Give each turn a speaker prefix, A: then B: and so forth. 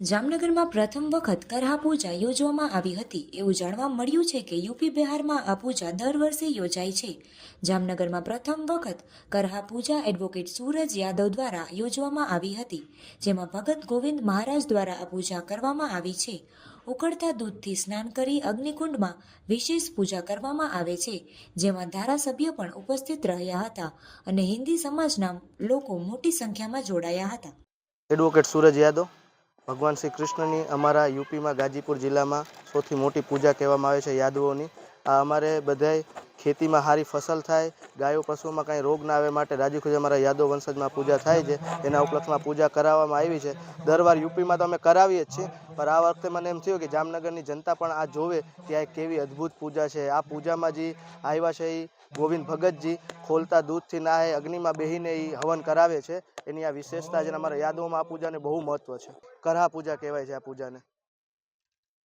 A: જામનગરમાં પ્રથમ વખત કરહા પૂજા યોજવામાં આવી હતી એવું જાણવા મળ્યું છે કે યુપી બિહારમાં આ પૂજા દર વર્ષે યોજાય છે। જામનગરમાં પ્રથમ વખત કરહા પૂજા એડવોકેટ સૂરજ યાદવ દ્વારા યોજવામાં આવી હતી, જેમાં ભગત ગોવિંદ મહારાજ દ્વારા આ પૂજા કરવામાં આવી છે। ઉકળતા દૂધથી સ્નાન કરી અગ્નિકુંડમાં વિશેષ પૂજા કરવામાં આવે છે, જેમાં ધારાસભ્ય પણ ઉપસ્થિત રહ્યા હતા અને હિન્દી સમાજના લોકો મોટી સંખ્યામાં જોડાયા હતા।
B: એડવોકેટ સૂરજ યાદવ। ભગવાન શ્રી કૃષ્ણની અમારા યુપીમાં ગાજીપુર જિલ્લામાં સૌથી મોટી પૂજા કહેવામાં આવે છે યાદવોની। આ અમારે બધાય ખેતીમાં સારી ફસલ થાય, ગાયો પશુઓમાં કાંઈ રોગ ના આવે માટે રાજીખુશી અમારા યાદવ વંશજમાં પૂજા થાય છે। એના ઉપલક્ષમાં પૂજા કરાવવામાં આવી છે। દર વાર યુપીમાં તો અમે કરાવીએ જ છીએ, પણ આ વખતે મને એમ થયું કે જામનગરની જનતા પણ આ જોવે કે આ કેવી અદ્ભુત પૂજા છે। આ પૂજામાં જે આવ્યા છે એ ગોવિંદ ભગતજી ખોલતા દૂધથી નાહે અગ્નિમાં બેહીને એ હવન કરાવે છે। એની આ વિશેષતા છે અને અમારા યાદવોમાં આ પૂજાને બહુ મહત્વ છે। કરહા પૂજા કહેવાય છે આ પૂજાને।